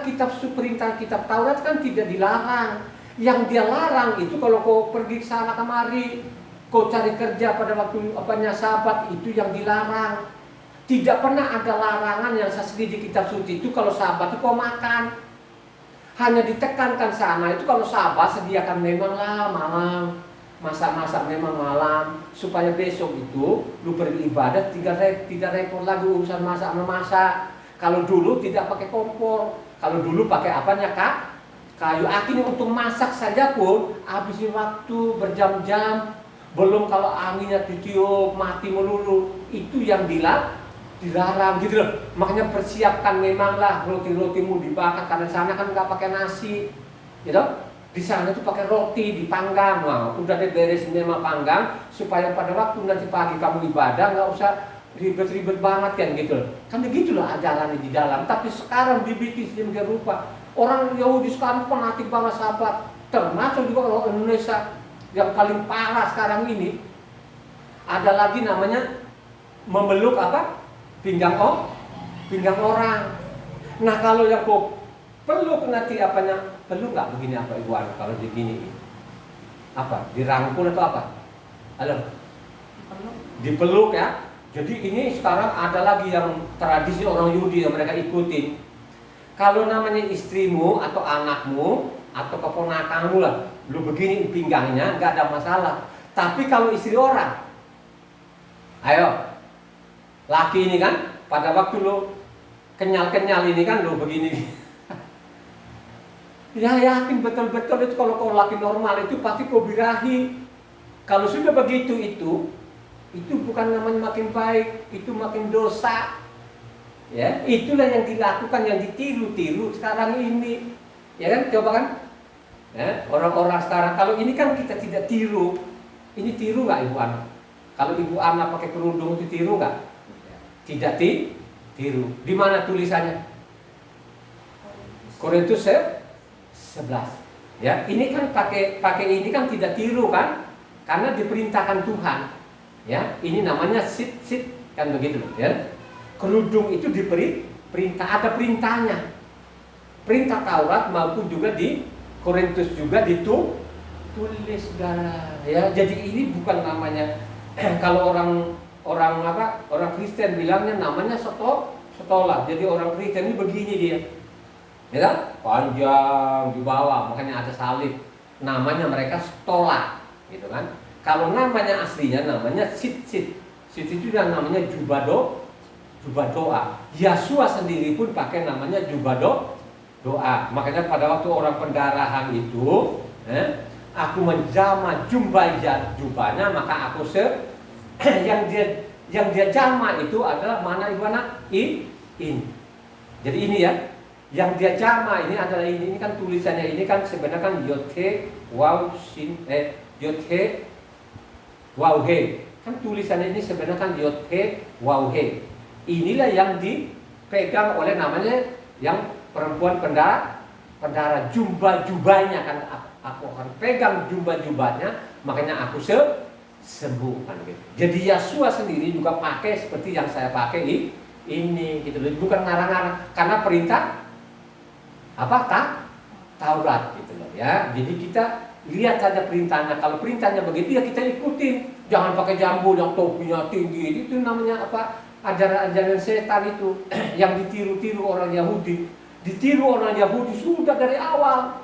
perintah kitab Taurat kan tidak dilarang. Yang dia larang itu kalau kau pergi ke sana kemari, kau cari kerja pada waktu Sabat, itu yang dilarang. Tidak pernah ada larangan yang asli di kitab suci itu kalau Sabat itu kau makan. Hanya ditekankan sana itu kalau Sabat sediakan memanglah malam, masak-masak memang malam, supaya besok itu lu pergi ibadah tidak repot lagi urusan masak memasak. Kalau dulu tidak pakai kompor, kalau dulu pakai apanya kak? Kayu. Akhirnya untuk masak saja pun habisin waktu berjam-jam. Belum kalau anginnya ditiup mati melulu, itu yang dilarang gitu loh. Makanya persiapkan memanglah roti-rotimu dibakar, karena sana kan nggak pakai nasi, gitu. Di sana tuh pakai roti dipanggang. Nah, udah diberesin memang panggang supaya pada waktu nanti pagi kamu ibadah nggak usah ribet-ribet banget kan gitu loh. Kan begitu loh ajarannya di dalam. Tapi sekarang dibikin sedemikian rupa. Orang Yahudi sekarang fanatik banget Sabat, termasuk juga orang Indonesia. Yang paling parah sekarang ini ada lagi namanya memeluk apa? Pinggang orang. Nah kalau yang kau peluk nanti apanya? Peluk nggak begini apa Ibu Ana kalau begini? Apa? Dirangkul atau apa? Halo? Dipeluk ya. Jadi ini sekarang ada lagi yang tradisi orang Yahudi yang mereka ikutin. Kalau namanya istrimu atau anakmu atau keponakanmu lah, lu begini pinggangnya nggak ada masalah. Tapi kalau istri orang, ayo, laki ini kan pada waktu lu kenyal-kenyal ini kan lu begini. Ya yakin betul-betul itu kalau kau laki normal itu pasti kau birahi. Kalau sudah begitu itu bukan namanya makin baik, itu makin dosa. Ya, itulah yang dilakukan, yang ditiru-tiru sekarang ini. Ya kan, coba kan? Ya, orang-orang sekarang kalau ini kan kita tidak tiru. Ini tiru nggak Ibu Ana? Kalau Ibu Ana pakai kerudung itu tiru nggak? Tidak tiru. Di mana tulisannya? Korintus 11. Ya, ini kan pakai ini kan tidak tiru kan? Karena diperintahkan Tuhan. Ya, ini namanya sit kan begitu ya. Kerudung itu diberi perintah, ada perintahnya. Perintah Taurat maupun juga di Korintus juga ditulis saudara. Ya, jadi ini bukan namanya kalau orang Kristen bilangnya namanya setola. Jadi orang Kristen ini begini dia. Ya kan? Panjang di bawah, makanya ada salib. Namanya mereka stola, gitu kan? Kalau namanya aslinya namanya sit itu yang namanya jubah doa. Yasua sendiri pun pakai namanya jubah doa. Makanya pada waktu orang pendarahan itu, aku menjama jubahnya, maka aku yang dia jama itu adalah mana Ibu Ana? In. Jadi ini ya. Yang dia jama ini adalah ini kan tulisannya ini kan sebenarnya kan yothe waw sin yothe waw he. Kan tulisannya ini sebenarnya kan yothe waw he. Inilah yang dipegang oleh namanya yang perempuan pendara jubahnya kan aku akan pegang jubahnya, makanya aku sembuh kan gitu. Jadi Yesua sendiri juga pakai seperti yang saya pakai ini gitu loh, bukan ngarang-ngarang karena perintah Taurat gitu loh ya. Jadi kita lihat saja perintahnya. Kalau perintahnya begitu ya kita ikutin. Jangan pakai jambu yang topinya tinggi. Itu namanya apa? Ajaran-ajaran setan itu yang ditiru-tiru orang Yahudi. Ditiru orang Yahudi sudah dari awal.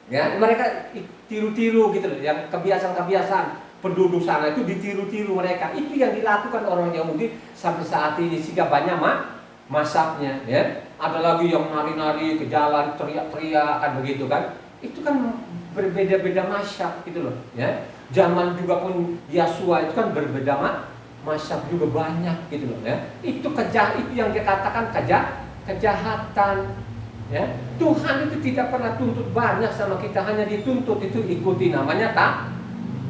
Ya, mereka tiru-tiru gitu loh. Yang kebiasaan-kebiasaan penduduk sana itu ditiru-tiru mereka. Itu yang dilakukan orang Yahudi sampai saat ini sehingga banyak masaknya ya. Ada lagi yang nari-nari ke jalan, teriak-teriak kan begitu kan. Itu kan berbeda-beda masyak gitu loh ya. Zaman juga pun Yesua itu kan berbeda masyak juga banyak gitu loh ya. Itu yang dikatakan kejahatan ya. Tuhan itu tidak pernah tuntut banyak sama kita, hanya dituntut itu ikuti namanya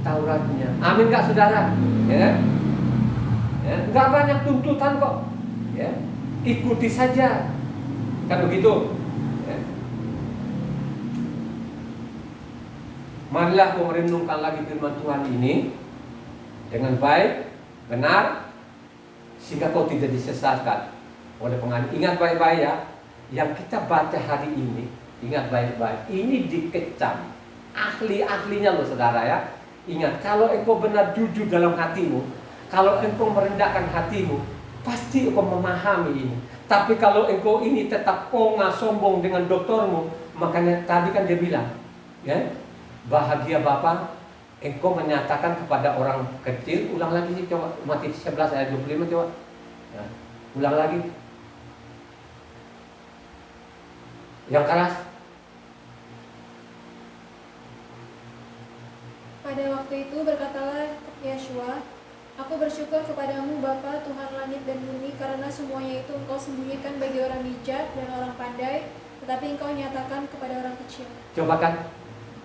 Tauratnya. Amin nggak saudara? Ya. Ya, nggak banyak tuntutan kok. Ya. Ikuti saja. Kan begitu ya. Marilah kau merenungkan lagi firman Tuhan ini dengan baik, benar, sehingga kau tidak disesatkan oleh pengadilan. Ingat baik-baik ya, yang kita baca hari ini, ingat baik-baik, ini dikecam ahli-ahlinya loh saudara ya. Ingat, kalau engkau benar jujur dalam hatimu, kalau engkau merendahkan hatimu, pasti engkau memahami ini. Tapi kalau engkau ini tetap ongah sombong dengan doktormu, makanya tadi kan dia bilang, ya, bahagia Bapa, engkau menyatakan kepada orang kecil. Ulang lagi sih coba, Matius 11 ayat 25 coba ya, ulang lagi yang keras. Pada waktu itu berkatalah Yeshua, Aku bersyukur kepadamu Bapa, Tuhan langit dan bumi, karena semuanya itu engkau sembunyikan bagi orang bijak dan orang pandai, tetapi engkau nyatakan kepada orang kecil. Coba kan,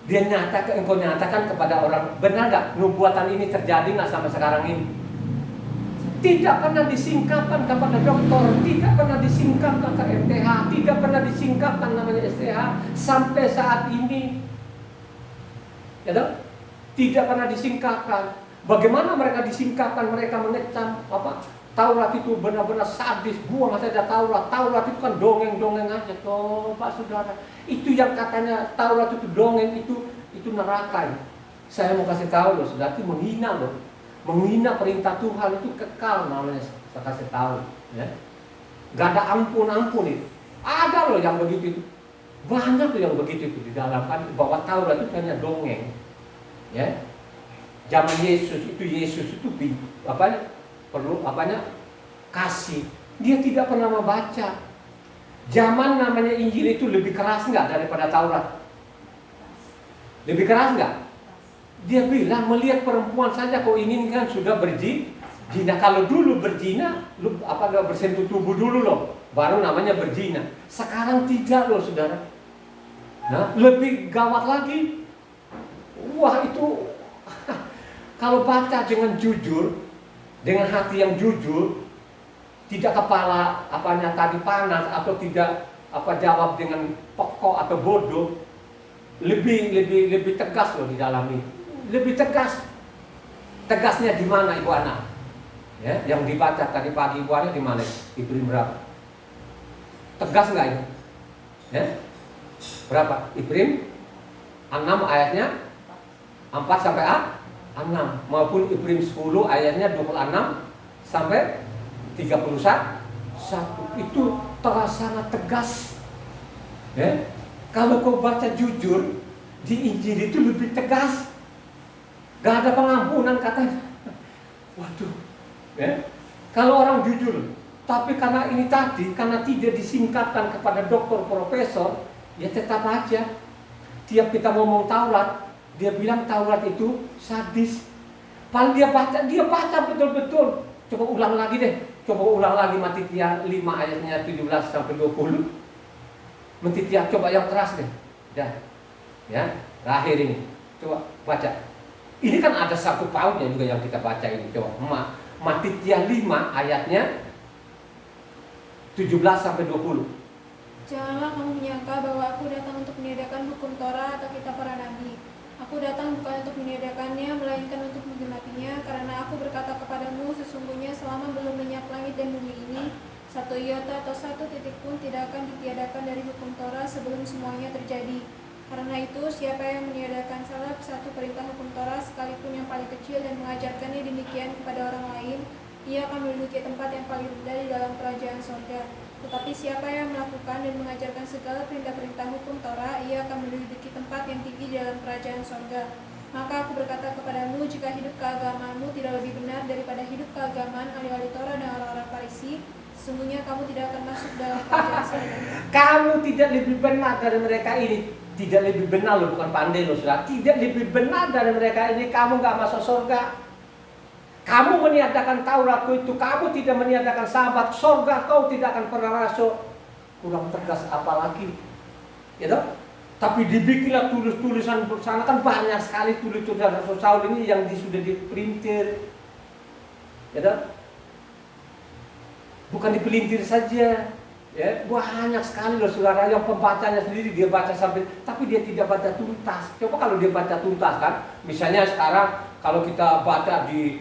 dia nyatakan, engkau nyatakan kepada orang. Benar gak nubuatan ini terjadi gak sampai sekarang ini? Tidak pernah disingkapkan kepada dokter, tidak pernah disingkapkan ke MTH, tidak pernah disingkapkan namanya STH sampai saat ini. Ya dong? Tidak pernah disingkapkan. Bagaimana mereka disingkapkan? Mereka mengecam apa? Taurat itu benar-benar sadis, buang saja Taurat. Taurat itu kan dongeng-dongeng aja. Coba saudara, itu yang katanya Taurat itu dongeng, itu neraka. Saya mau kasih tahu loh, saudara, itu menghina loh. Menghina perintah Tuhan itu kekal namanya, saya kasih tahu. Ya. Gak ada ampun-ampun itu. Ada loh yang begitu itu. Banyak loh yang begitu itu di dalam kan, bahwa Taurat itu hanya dongeng. Ya. Zaman Yesus itu perlu kasih. Dia tidak pernah membaca. Zaman namanya Injil itu lebih keras nggak daripada Taurat? Lebih keras nggak? Dia bilang melihat perempuan saja kau inginkan sudah berzina. Kalau dulu berzina, bersentuh tubuh dulu loh, baru namanya berzina. Sekarang tidak loh saudara. Nah, lebih gawat lagi. Wah itu. Kalau baca dengan jujur, dengan hati yang jujur, tidak kepala tadi panas atau tidak jawab dengan pokok atau bodoh, lebih tegas loh di dalam ini. Lebih tegas. Tegasnya di mana Ibu Ana? Ya, yang dibaca tadi pagi Ibu Ana di mana? Ibrahim berapa? Tegas enggak ini? Ya? Berapa? Ibrahim 6 ayatnya 4 sampai 6, maupun Ibrahim 10 ayatnya 26 sampai 31. Itu terasa sangat tegas. Ya? Kalau kau baca jujur di Injil itu lebih tegas. Gak ada pengampunan katanya. Waduh. Ya? Kalau orang jujur, tapi karena ini tadi, karena tidak disingkatkan kepada dokter profesor, ya tetap aja. Tiap kita ngomong Taurat, dia bilang Taurat itu sadis. Paling dia baca betul-betul. Coba ulang lagi deh. Coba ulang lagi Matius 5 ayatnya 17 sampai 20. Matius, coba yang keras deh. Ya, terakhir ini. Coba baca. Ini kan ada satu pautnya juga yang kita baca ini. Coba Matius 5 ayatnya 17 sampai 20. Janganlah kamu menyangka bahwa aku datang untuk meniadakan hukum Torah atau kitab para nabi. Aku datang bukan untuk meniadakannya, melainkan untuk menggenapinya, karena aku berkata kepadamu, sesungguhnya selama belum lenyap langit dan bumi ini, satu iota atau satu titik pun tidak akan ditiadakan dari hukum Torah sebelum semuanya terjadi. Karena itu, siapa yang meniadakan salah satu perintah hukum Torah, sekalipun yang paling kecil, dan mengajarkannya demikian kepada orang lain, ia akan menduduki tempat yang paling rendah di dalam kerajaan surga. Tetapi siapa yang melakukan dan mengajarkan segala perintah-perintah hukum Torah, ia akan menduduki tempat yang tinggi di dalam kerajaan sorga. Maka aku berkata kepadamu, jika hidup keagamaanmu tidak lebih benar daripada hidup keagamaan ahli-ahli Torah dan orang-orang Farisi, sesungguhnya kamu tidak akan masuk dalam kerajaan sorga. Kamu tidak lebih benar dari mereka ini. Tidak lebih benar loh, bukan pandai loh saudara. Tidak lebih benar dari mereka ini, kamu gak masuk surga. Kamu meniadakan Tauratku itu, kamu tidak meniadakan Sabat, surga kau tidak akan pernah masuk. Kurang tegas apalagi, ya toh? Tapi dibikinlah tulis-tulisan bersama, kan banyak sekali tulis-tulisan Rasul Saul ini yang sudah diperintir, ya toh? Bukan dipelintir saja, ya banyak sekali loh saudara, yang pembacanya sendiri dia baca sampai, tapi dia tidak baca tuntas. Coba kalau dia baca tuntas kan, misalnya sekarang kalau kita baca di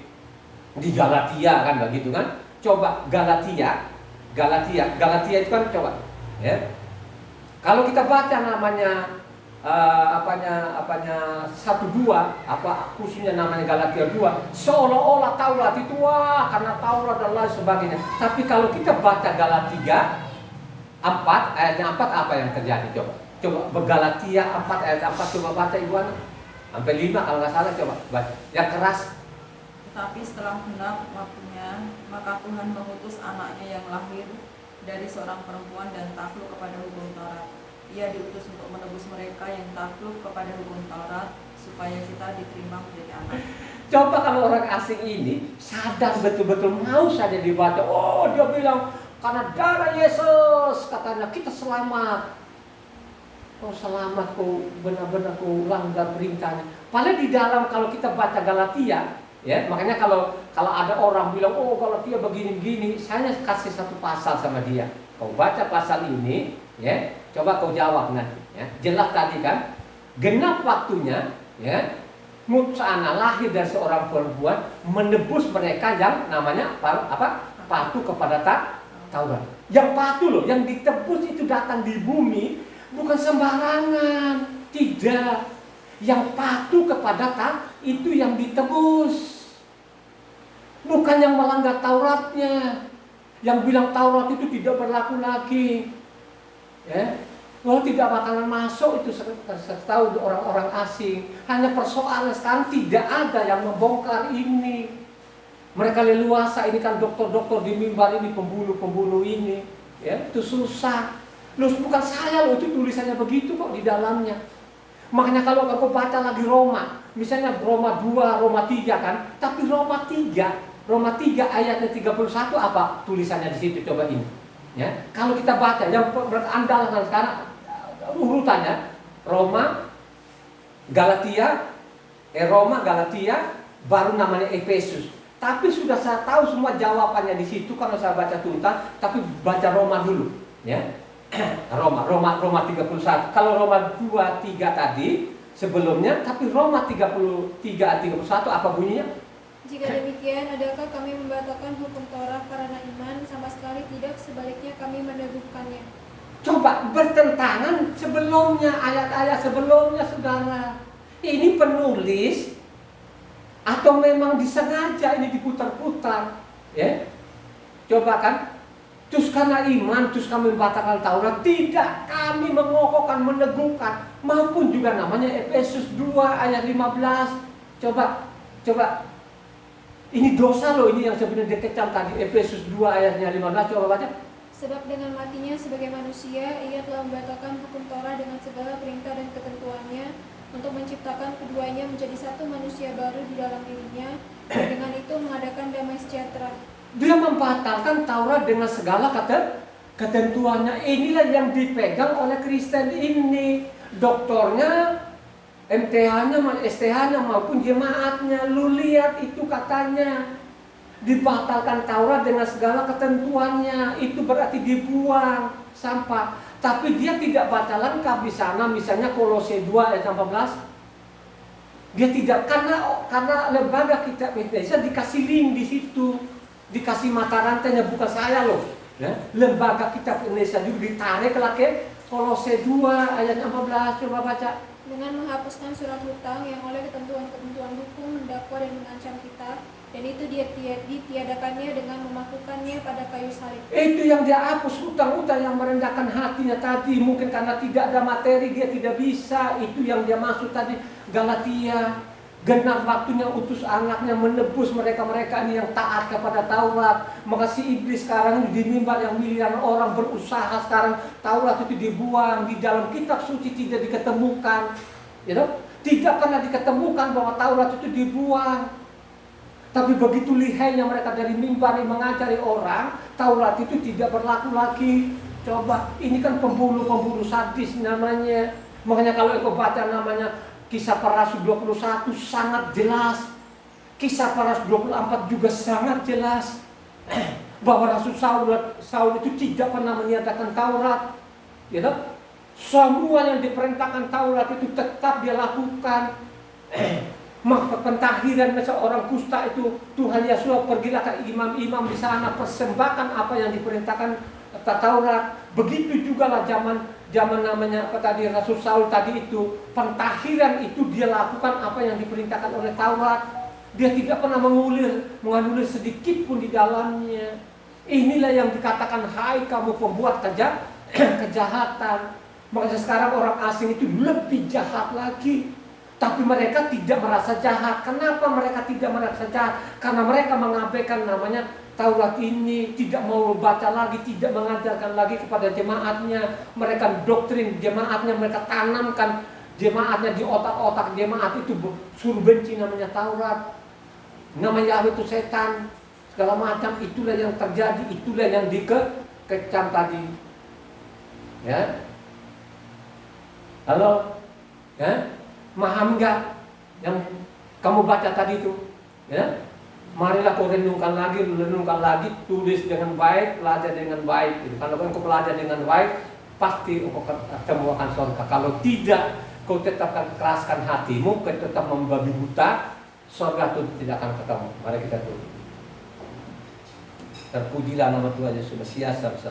Galatia kan begitu kan. Coba Galatia Galatia itu kan coba, ya. Kalau kita baca namanya khususnya namanya Galatia 2, seolah-olah Taurat itu karena Taurat dan lain sebagainya. Tapi kalau kita baca Galatia 4 ayatnya 4, apa yang terjadi? Coba Galatia 4 ayat 4, coba baca Ibu Ana. Sampai 5 kalau nggak salah, coba baca. Yang keras. Tetapi setelah genap waktunya, maka Tuhan mengutus anaknya yang lahir dari seorang perempuan dan takluk kepada hukum Taurat. Ia diutus untuk menebus mereka yang takluk kepada hukum Taurat, supaya kita diterima menjadi anak. Coba kalau orang asing ini sadar betul-betul mau saja dibaca. Oh, dia bilang karena darah Yesus katanya kita selamat. Oh, selamat, kau benar-benar kau langgar perintahnya. Padahal di dalam kalau kita baca Galatia, ya, makanya kalau ada orang bilang oh Galatia begini-begini, saya kasih satu pasal sama dia. Kau baca pasal ini, ya, coba kau jawab nanti, ya. Jelas tadi kan, genap waktunya, ya, Mutsana lahir dari seorang perempuan menebus mereka yang namanya apa? Patuh kepada Taurat. Yang patuh loh, yang ditebus itu datang di bumi bukan sembarangan, tidak. Yang patuh kepada itu yang ditebus, bukan yang melanggar Tauratnya. Yang bilang Taurat itu tidak berlaku lagi, ya, kalau tidak bakalan masuk itu setahu orang-orang asing. Hanya persoalan sekarang tidak ada yang membongkar ini. Mereka leluasa, ini kan dokter-dokter di mimbar ini, pembunuh-pembunuh ini, ya, itu susah. Loh, bukan saya loh, itu tulisannya begitu kok di dalamnya. Makanya kalau aku baca lagi Roma, misalnya Roma 2, Roma 3 kan, tapi Roma 3 ayatnya 31 apa tulisannya di situ, coba ini. Ya, kalau kita baca yang berandalkan sekarang urutannya Roma, Galatia, baru namanya Efesus. Tapi sudah saya tahu semua jawabannya di situ kalau saya baca tuntas, tapi baca Roma dulu, ya. Roma 31. Kalau Roma 2:3 tadi sebelumnya, tapi Roma 33:31 apa bunyinya? Jika demikian, adakah kami membatalkan hukum Taurat karena iman? Sama sekali tidak, sebaliknya kami meneguhkannya. Coba bertentangan sebelumnya, ayat-ayat sebelumnya, saudara. Ini penulis atau memang disengaja ini diputar-putar, ya? Coba kan, terus karena iman, terus kami membatalkan Taurat. Tidak, kami mengokohkan, meneguhkan. Maupun juga namanya Efesus 2 ayat 15. Coba. Ini dosa loh, ini yang sebenarnya dikecam tadi, Efesus 2 ayatnya 15, coba baca. Sebab dengan matinya sebagai manusia, ia telah membatalkan hukum Taurat dengan segala perintah dan ketentuannya, untuk menciptakan keduanya menjadi satu manusia baru di dalam dirinya, dan dengan itu mengadakan damai sejahtera. Dia membatalkan Taurat dengan segala ketentuannya. Inilah yang dipegang oleh Kristen ini. Doktornya, MTH-nya, STH-nya maupun jemaatnya. Lu lihat itu katanya dibatalkan Taurat dengan segala ketentuannya. Itu berarti dibuang, sampah. Tapi dia tidak baca lengkap di sana, misalnya Kolose 2 ayat 14. Dia tidak, karena lembaga kitab Indonesia dikasih link di situ, dikasih mata rantainya, bukan saya loh, ya. Lembaga kitab Indonesia juga ditarik lagi Kolose 2 ayat 14, coba baca. Dengan menghapuskan surat hutang yang oleh ketentuan-ketentuan hukum mendakwa dan mengancam kita, dan itu dia ditiadakannya dengan memakukannya pada kayu salib. Itu yang dia hapus, hutang-hutang yang merendahkan hatinya tadi. Mungkin karena tidak ada materi dia tidak bisa. Itu yang dia maksud tadi, Galatia. Genap waktunya utus anaknya menebus mereka-mereka ini yang taat kepada Taurat. Maka si iblis sekarang di mimbar yang miliaran orang berusaha sekarang Taurat itu dibuang. Di dalam kitab suci tidak diketemukan, you know? Tidak pernah diketemukan bahwa Taurat itu dibuang. Tapi begitu lihainya mereka dari mimbar yang mengajari orang, Taurat itu tidak berlaku lagi. Coba, ini kan pembunuh sadis namanya. Makanya kalau engkau baca namanya Kisah Para Rasul 21 sangat jelas. Kisah Para Rasul 24 juga sangat jelas bahwa Rasul Saul itu tidak pernah meniadakan Taurat, gitu? Semua yang diperintahkan Taurat itu tetap dia lakukan. Maka pentahiran orang kusta itu, Tuhan Yesus pergilah ke imam-imam di sana, persembahkan apa yang diperintahkan Taurat. Begitu juga lah zaman namanya apa tadi, Rasul Saul tadi itu, pentahiran itu dia lakukan apa yang diperintahkan oleh Taurat. Dia tidak pernah menganulir sedikit pun di dalamnya. Inilah yang dikatakan, hai kamu pembuat kejahatan. Makanya sekarang orang asing itu lebih jahat lagi. Tapi mereka tidak merasa jahat. Kenapa mereka tidak merasa jahat? Karena mereka mengabaikan namanya Taurat ini, tidak mau baca lagi, tidak mengajarkan lagi kepada jemaatnya. Mereka doktrin jemaatnya, mereka tanamkan jemaatnya di otak-otak jemaat itu, suruh benci namanya Taurat. Namanya Yahweh itu setan. Segala macam, itulah yang terjadi, itulah yang dikecam tadi. Ya. Halo? Ya? Paham enggak yang kamu baca tadi itu? Ya? Marilah kau renungkan lagi, tulis dengan baik, pelajari dengan baik. Gitu. Kalau kau pelajari dengan baik, pasti kau ketemu akan surga. Kalau tidak, kau tetap akan keraskan hatimu, kau tetap membabi buta, surga itu tidak akan ketemu. Mari kita tulis. Terpujilah nama Tuhan Yesus Mesias.